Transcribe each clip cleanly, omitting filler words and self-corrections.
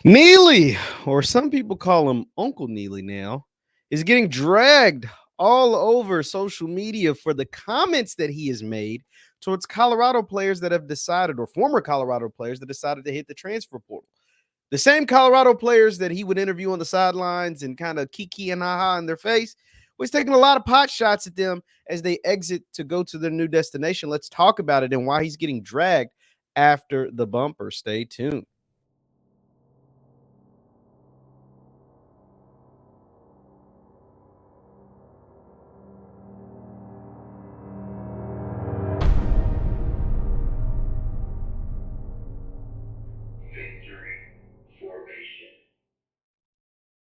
Neely, or some people call him Uncle Neely now, is getting dragged all over social media for the comments that he has made towards Colorado players that have decided, or former Colorado players that decided to hit the transfer portal. The same Colorado players that he would interview on the sidelines and kind of kiki and haha in their face was taking a lot of pot shots at them as they exit to go to their new destination. Let's talk about it and why he's getting dragged after the bumper. Stay tuned.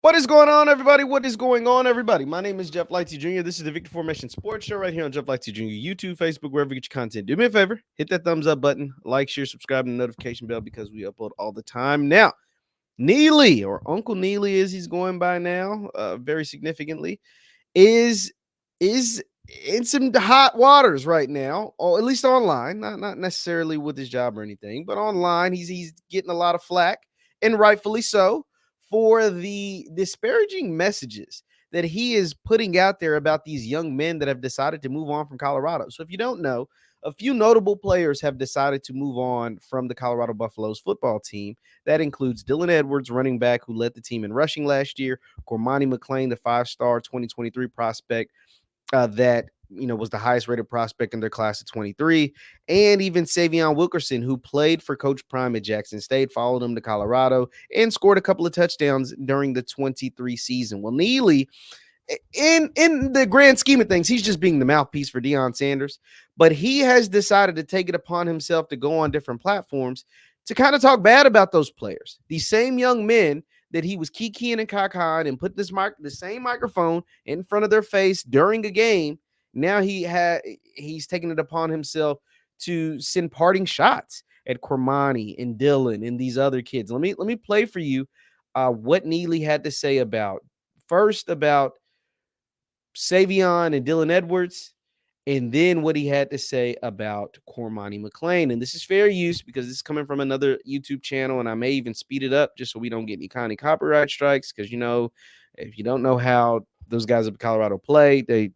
What is going on, everybody? What is going on, everybody? My name is JeffLightsyJr. This is the Victor Formation Sports Show right here on JeffLightsYJr, YouTube, Facebook, wherever you get your content. Do me a favor, hit that thumbs up button, like, share, subscribe, and the notification bell because we upload all the time. Now, Neely, or Uncle Neely as he's going by now, very significantly, is in some hot waters right now, or at least online, not necessarily with his job or anything, but online. He's getting a lot of flack, and rightfully so, for the disparaging messages that he is putting out there about these young men that have decided to move on from Colorado. So if you don't know, a few notable players have decided to move on from the Colorado Buffaloes football team. That includes Dylan Edwards, running back who led the team in rushing last year, Cormani McClain, the five-star 2023 prospect that was the highest rated prospect in their class of 23, and even Savion Wilkerson, who played for Coach Prime at Jackson State, followed him to Colorado, and scored a couple of touchdowns during the 23 season. Well, Neely, in the grand scheme of things, he's just being the mouthpiece for Deion Sanders, but he has decided to take it upon himself to go on different platforms to kind of talk bad about those players, these same young men that he was kikiing and cacaing and put the same microphone in front of their face during a game. Now he's taking it upon himself to send parting shots at Cormani and Dylan and these other kids. Let me play for you what Neely had to say about Savion and Dylan Edwards, and then what he had to say about Cormani McClain. And this is fair use because this is coming from another YouTube channel, and I may even speed it up just so we don't get any kind of copyright strikes. Because if you don't know how those guys of Colorado play, they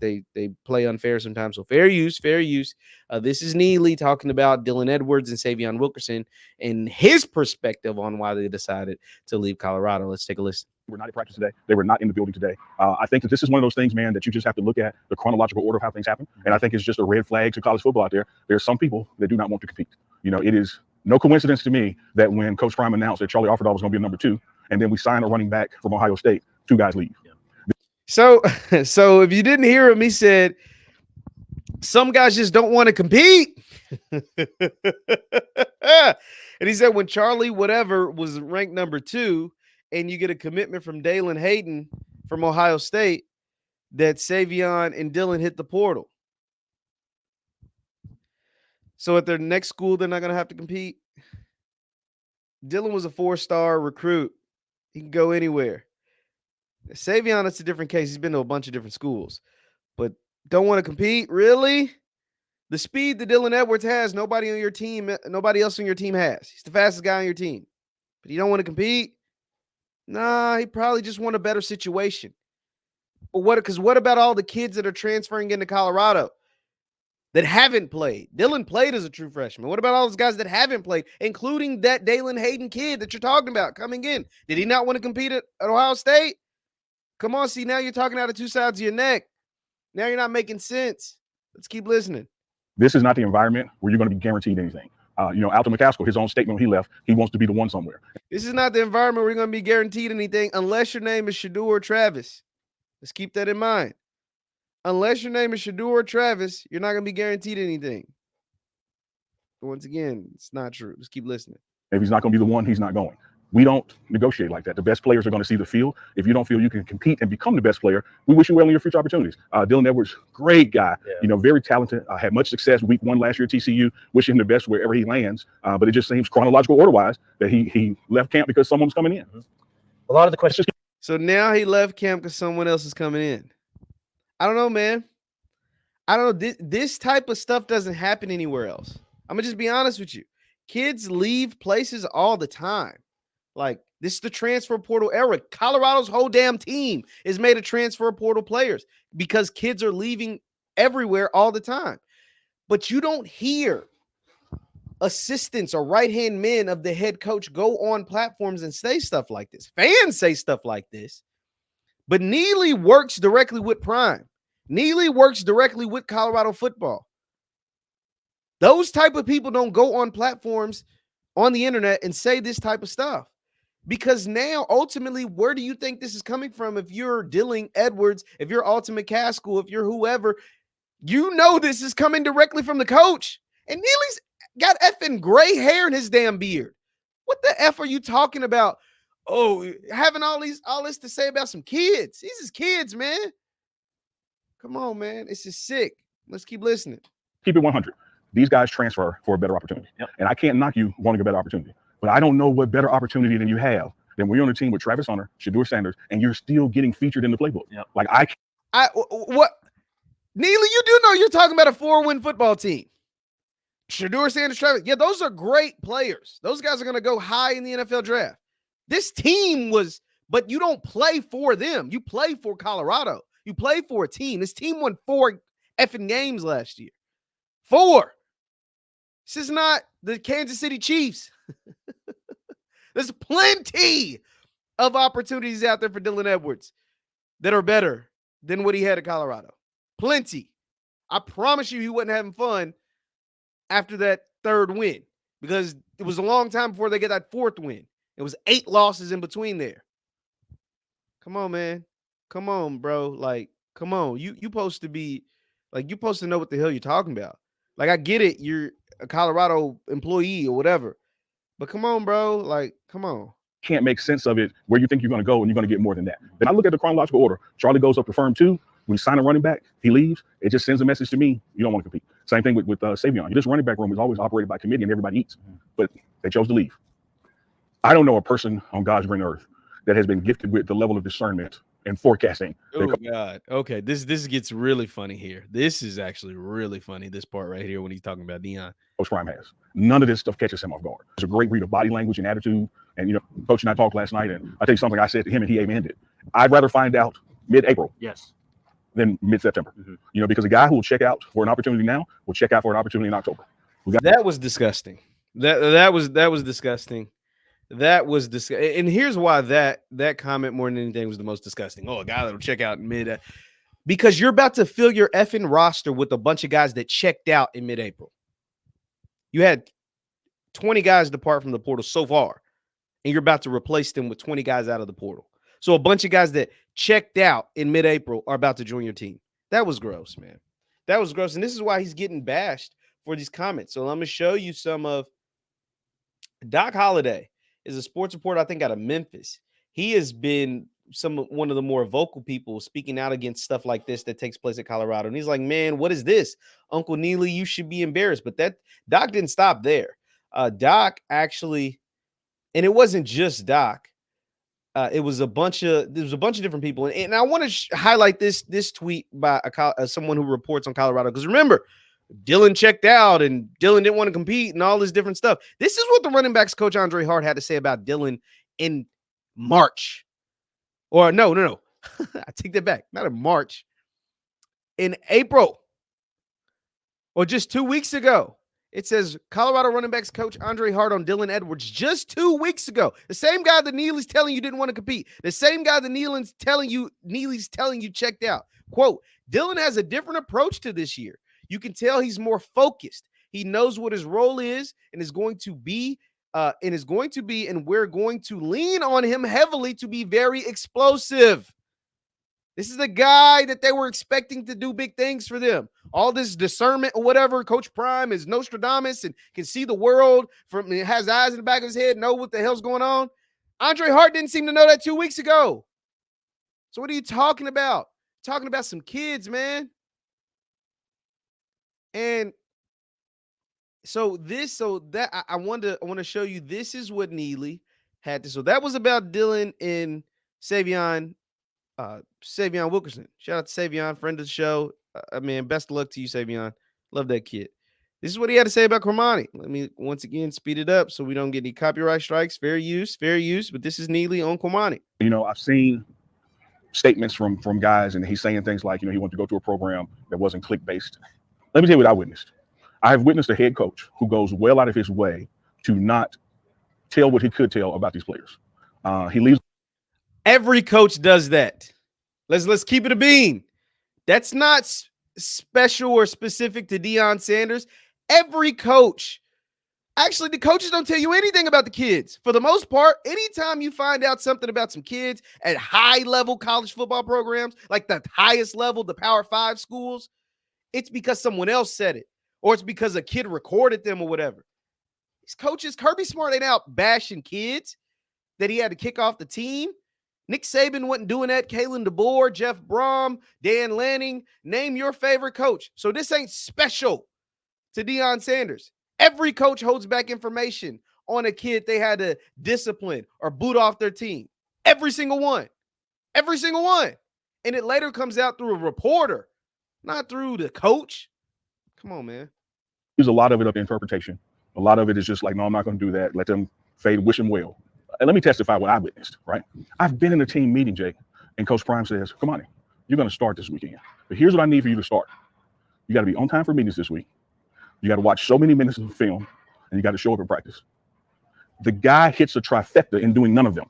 play unfair sometimes. So fair use, fair use. This is Neely talking about Dylan Edwards and Savion Wilkerson and his perspective on why they decided to leave Colorado. Let's take a listen. Were not at practice today. They were not in the building today. I think that this is one of those things, man, that you just have to look at the chronological order of how things happen. And I think it's just a red flag to college football out there. There's some people that do not want to compete. It is no coincidence to me that when Coach Prime announced that Charlie Offerdahl was going to be a number 2, and then we signed a running back from Ohio State, 2 guys leave. Yeah. So if you didn't hear him, he said some guys just don't want to compete. And he said when Charlie whatever was ranked number 2, and you get a commitment from Dalen Hayden from Ohio State, that Savion and Dylan hit the portal. So at their next school, they're not going to have to compete. Dylan was a 4-star recruit. He can go anywhere. Savion, it's a different case. He's been to a bunch of different schools, but don't want to compete? Really? The speed that Dylan Edwards has, nobody else on your team has. He's the fastest guy on your team, but you don't want to compete? Nah, he probably just want a better situation. But what about all the kids that are transferring into Colorado that haven't played? Dylan played as a true freshman. What about all those guys that haven't played, including that Dalen Hayden kid that you're talking about coming in? Did he not want to compete at Ohio State? Come on, see, now you're talking out of two sides of your neck. Now you're not making sense. Let's keep listening. This is not the environment where you're going to be guaranteed anything. Alton McCaskill, his own statement when he left, he wants to be the one somewhere. This is not the environment where you're going to be guaranteed anything unless your name is Shedeur or Travis. Let's keep that in mind. Unless your name is Shedeur or Travis, you're not going to be guaranteed anything. But once again, it's not true. Let's keep listening. If he's not going to be the one, he's not going. We don't negotiate like that. The best players are going to see the field. If you don't feel you can compete and become the best player, we wish you well in your future opportunities. Dylan Edwards, great guy, very talented, had much success week 1 last year at TCU. Wish him the best wherever he lands. But it just seems chronological order-wise that he left camp because someone's coming in. A lot of the questions. So now he left camp because someone else is coming in. I don't know, man. I don't know. This type of stuff doesn't happen anywhere else. I'm going to just be honest with you. Kids leave places all the time. Like, This is the transfer portal era. Colorado's whole damn team is made of transfer portal players because kids are leaving everywhere all the time. But you don't hear assistants or right-hand men of the head coach go on platforms and say stuff like this. Fans say stuff like this. But Neely works directly with Prime. Neely works directly with Colorado football. Those type of people don't go on platforms on the internet and say this type of stuff. Because now, ultimately, where do you think this is coming from? If you're Dylan Edwards, if you're Ultimate Castle, if you're whoever, you know this is coming directly from the coach. And Neely's got effing gray hair in his damn beard. What the F are you talking about? Oh, having all this to say about some kids. These is kids, man. Come on, man. This is sick. Let's keep listening. Keep it 100. These guys transfer for a better opportunity. Yep. And I can't knock you wanting a better opportunity. But I don't know what better opportunity than you have than when you're on a team with Travis Hunter, Shedeur Sanders, and you're still getting featured in the playbook. Yep. Like what? Neely, you do know you're talking about a 4-win football team. Shedeur Sanders, Travis. Yeah, those are great players. Those guys are going to go high in the NFL draft. This team was, but you don't play for them. You play for Colorado. You play for a team. This team won 4 effing games last year. 4. This is not the Kansas City Chiefs. There's plenty of opportunities out there for Dylan Edwards that are better than what he had at Colorado. Plenty. I promise you he wasn't having fun after that 3rd win because it was a long time before they get that 4th win. It was 8 losses in between there. Come on, man. Come on, bro. Like, come on. You supposed to be like, you supposed to know what the hell you're talking about. Like, I get it. You're a Colorado employee or whatever. But come on, bro. Like, come on. can't make sense of it where you think you're going to go and you're going to get more than that. Then I look at the chronological order. Charlie goes up to firm 2. When you sign a running back, he leaves. It just sends a message to me. You don't want to compete. Same thing with Savion. This running back room is always operated by committee and everybody eats, but they chose to leave. I don't know a person on God's green earth that has been gifted with the level of discernment and forecasting. Oh God. Okay. This gets really funny here. This is actually really funny. This part right here when he's talking about Deion. Coach Prime has. None of this stuff catches him off guard. It's a great read of body language and attitude. And, you know, Coach and I talked last night, and I tell you something I said to him and he amened it. I'd rather find out mid-April than mid-September. You know, because a guy who will check out for an opportunity now will check out for an opportunity in October. That was disgusting. That was disgusting. That was disgusting. And here's why that comment more than anything was the most disgusting. Oh, a guy that'll check out in mid, because you're about to fill your effing roster with a bunch of guys that checked out in mid-April. You had 20 guys depart from the portal so far, and you're about to replace them with 20 guys out of the portal. So a bunch of guys that checked out in mid-April are about to join your team. That was gross, man. That was gross. And this is why he's getting bashed for these comments. So let me show you some of Doc Holliday is a sports reporter, I think, out of Memphis. He has been one of the more vocal people speaking out against stuff like this that takes place at Colorado. And he's like, man, what is this? Uncle Neely, you should be embarrassed. But that Doc didn't stop there. Doc actually, and it wasn't just Doc. It was a bunch of different people. And I want to highlight this tweet by someone who reports on Colorado. Because remember, Dylan checked out and Dylan didn't want to compete and all this different stuff. This is what the running backs coach Andre Hart had to say about Dylan in March. Or no. I take that back. Not in March. In April. Or just 2 weeks ago. It says Colorado running backs coach Andre Hart on Dylan Edwards just 2 weeks ago. The same guy that Neely's telling you didn't want to compete. The same guy that Neely's telling you checked out. Quote, Dylan has a different approach to this year. You can tell he's more focused. He knows what his role is and is going to be, and we're going to lean on him heavily to be very explosive. This is the guy that they were expecting to do big things for them. All this discernment or whatever. Coach Prime is Nostradamus and can see the world has eyes in the back of his head, know what the hell's going on. Andre Hart didn't seem to know that 2 weeks ago. So what are you talking about? Talking about some kids, man. And I want to show you, this is what Neely had to. So that was about Dylan and Savion Wilkerson. Shout out to Savion, friend of the show. Man, best of luck to you, Savion. Love that kid. This is what he had to say about Cormani. Let me once again speed it up so we don't get any copyright strikes. Fair use. But this is Neely on Cormani. You know, I've seen statements from guys, and he's saying things like, you know, he wanted to go to a program that wasn't click-based. Let me tell you what I witnessed. I have witnessed a head coach who goes well out of his way to not tell what he could tell about these players. He leaves. Every coach does that. Let's keep it a bean. That's not special or specific to Deion Sanders. Every coach. Actually, the coaches don't tell you anything about the kids. For the most part, anytime you find out something about some kids at high-level college football programs, like the highest level, the Power 5 schools, it's because someone else said it, or it's because a kid recorded them or whatever. These coaches, Kirby Smart ain't out bashing kids that he had to kick off the team. Nick Saban wasn't doing that. Kalen DeBoer, Jeff Brom, Dan Lanning, name your favorite coach. So this ain't special to Deion Sanders. Every coach holds back information on a kid they had to discipline or boot off their team. Every single one. Every single one. And it later comes out through a reporter, not through the coach. Come on, man. There's a lot of it up to interpretation. A lot of it is just like, no, I'm not going to do that. Let them fade, wish them well. And let me testify what I witnessed, right? I've been in a team meeting, Jake, and Coach Prime says, come on, you're going to start this weekend. But here's what I need for you to start. You got to be on time for meetings this week. You got to watch so many minutes of film, and you got to show up at practice. The guy hits a trifecta in doing none of them.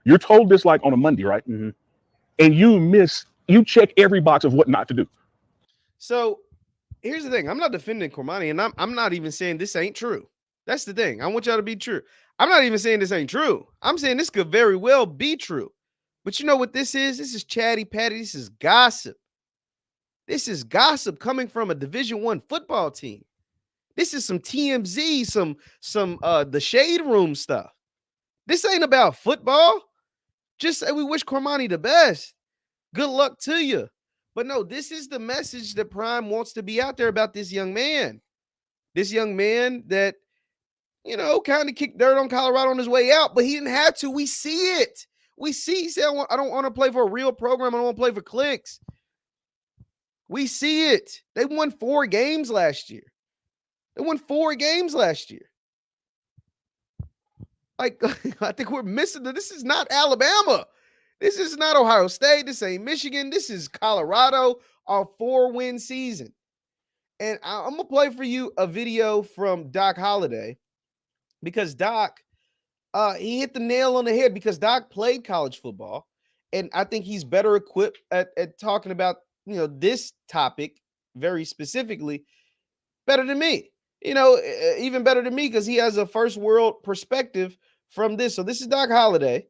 You're told this like on a Monday, right? Mm-hmm. And you check every box of what not to do. So here's the thing. I'm not defending Cormani, and I'm not even saying this ain't true. That's the thing. I want y'all to be true. I'm not even saying this ain't true. I'm saying this could very well be true. But you know what this is? This is chatty patty. This is gossip. This is gossip coming from a Division I football team. This is some TMZ, some the shade room stuff. This ain't about football. Just say we wish Cormani the best. Good luck to you. But no, this is the message that Prime wants to be out there about this young man. This young man that, you know, kind of kicked dirt on Colorado on his way out, but he didn't have to. We see it. We see. He said, I don't want to play for a real program. I don't want to play for clicks. We see it. They won 4 games last year. Like, I think we're missing that. This is not Alabama. This is not Ohio State. This ain't Michigan. This is Colorado, our 4-win season. And I'm going to play for you a video from Doc Holliday because Doc, he hit the nail on the head because Doc played college football. And I think he's better equipped at talking about, you know, this topic very specifically better than me, you know, even better than me because he has a first world perspective from this. So this is Doc Holliday.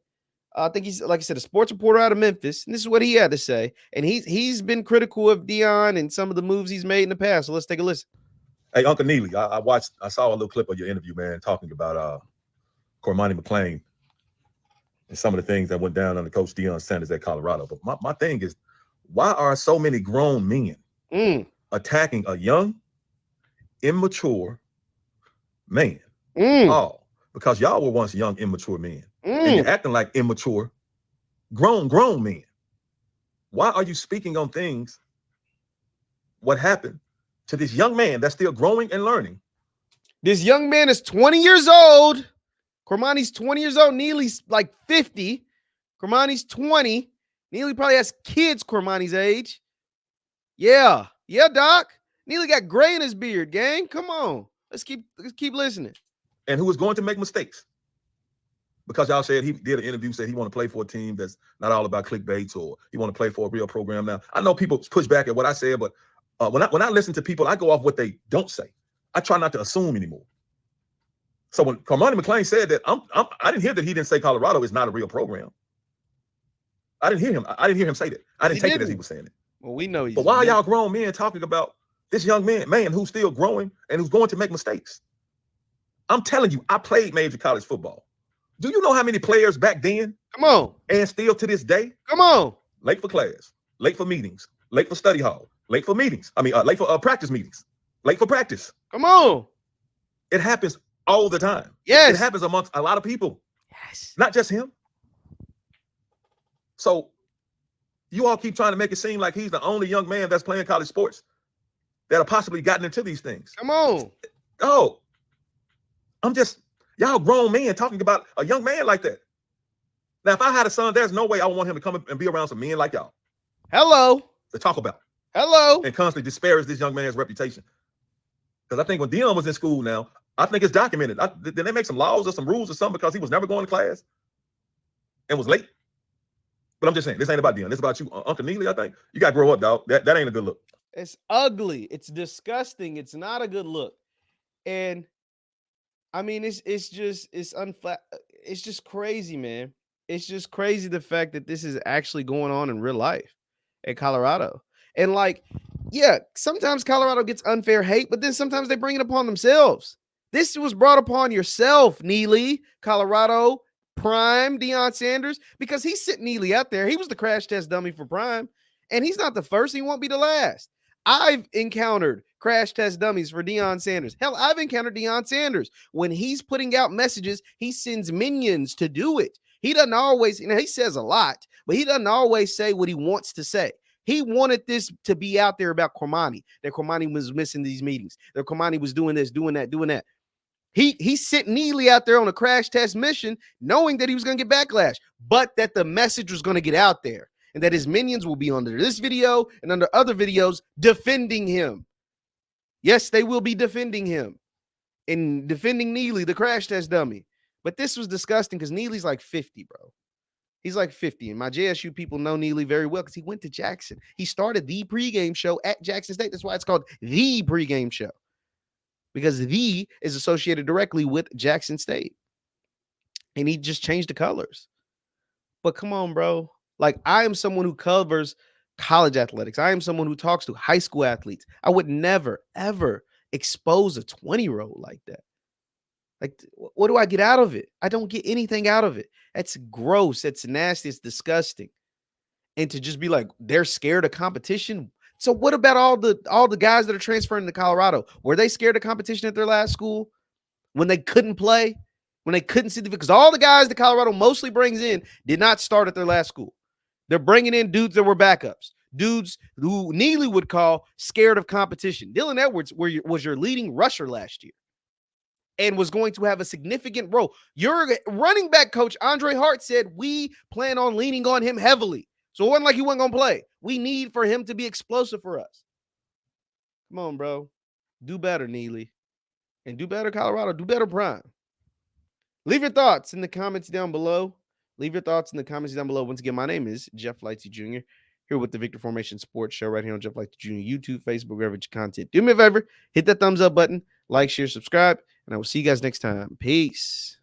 I think he's, like I said, a sports reporter out of Memphis. And this is what he had to say. And he's been critical of Deion and some of the moves he's made in the past. So let's take a listen. Hey, Uncle Neely, I saw a little clip of your interview, man, talking about Cormani McClain and some of the things that went down under Coach Deion Sanders at Colorado. But my thing is, why are so many grown men attacking a young, immature man? Oh, because y'all were once young, immature men. And you're acting like immature, grown men. Why are you speaking on things? What happened to this young man that's still growing and learning? This young man is 20 years old. Cormani's 20 years old. Neely's like 50. Cormani's 20. Neely probably has kids Cormani's age. Yeah, Doc. Neely got gray in his beard, gang. Come on. Let's keep listening. And who is going to make mistakes. Because y'all said he did an interview, said he want to play for a team that's not all about clickbaits, or he want to play for a real program. Now, I know people push back at what I said, but when I listen to people, I go off what they don't say. I try not to assume anymore. So when Cormani McClain said that, I didn't hear that he didn't say Colorado is not a real program. I didn't hear him. I didn't hear him say that. I didn't take it as he was saying it. Well, we know he's. But why are y'all grown men talking about this young man who's still growing and who's going to make mistakes? I'm telling you, I played major college football. Do you know how many players back then? Come on. And still to this day? Come on. Late for class, late for meetings, late for study hall, late for meetings. Late for practice meetings, late for practice. Come on. It happens all the time. Yes. It happens amongst a lot of people. Yes. Not just him. So you all keep trying to make it seem like he's the only young man that's playing college sports. that have possibly gotten into these things. Come on. Oh, I'm just, y'all grown men talking about a young man like that. Now, if I had a son, there's no way I would want him to come and be around some men like y'all Hello. to talk about Hello. and constantly disparage this young man's reputation. Because I think when Dion was in school now, I think it's documented. Did they make some laws or some rules or something because he was never going to class and was late? But I'm just saying, this ain't about Dion. This is about you, Uncle Neely, I think. You got to grow up, dog. That ain't a good look. It's ugly. It's disgusting. It's not a good look. And I mean, it's just crazy, man. It's just crazy the fact that this is actually going on in real life in Colorado. And like, yeah, sometimes Colorado gets unfair hate, but then sometimes they bring it upon themselves. This was brought upon yourself, Neely, Colorado, Prime, Deion Sanders, because he's sitting Neely out there. He was the crash test dummy for Prime, and he's not the first. He won't be the last. I've encountered crash test dummies for Deion Sanders. Hell, I've encountered Deion Sanders. When he's putting out messages, he sends minions to do it. He doesn't always, he says a lot, but he doesn't always say what he wants to say. He wanted this to be out there about Cormani, that Cormani was missing these meetings, that Cormani was doing this, doing that, doing that. He sent Neely out there on a crash test mission, knowing that he was going to get backlash, but that the message was going to get out there and that his minions will be under this video and under other videos defending him. Yes, they will be defending him and defending Neely, the crash test dummy. But this was disgusting because Neely's like 50, bro. He's like 50. And my JSU people know Neely very well because he went to Jackson. He started the pregame show at Jackson State. That's why it's called the pregame show, because the is associated directly with Jackson State. And he just changed the colors. But come on, bro. Like, I am someone who covers college athletics. I am someone who talks to high school athletes. I would never, ever expose a 20-year-old like that. Like, what do I get out of it? I don't get anything out of it. That's gross. That's nasty. It's disgusting. And to just be like, they're scared of competition. So what about all the guys that are transferring to Colorado? Were they scared of competition at their last school when they couldn't play, when they couldn't see because all the guys that Colorado mostly brings in did not start at their last school. They're bringing in dudes that were backups, dudes who Neely would call scared of competition. Dylan Edwards was your leading rusher last year and was going to have a significant role. Your running back coach, Andre Hart, said we plan on leaning on him heavily. So it wasn't like he wasn't going to play. We need for him to be explosive for us. Come on, bro. Do better, Neely. And do better, Colorado. Do better, Prime. Leave your thoughts in the comments down below. Leave your thoughts in the comments down below. Once again, my name is Jeff Lightsy Jr. here with the Victor Formation Sports Show right here on Jeff Lightsy Jr. YouTube, Facebook, wherever you content. Do me a favor, hit that thumbs up button, like, share, subscribe, and I will see you guys next time. Peace.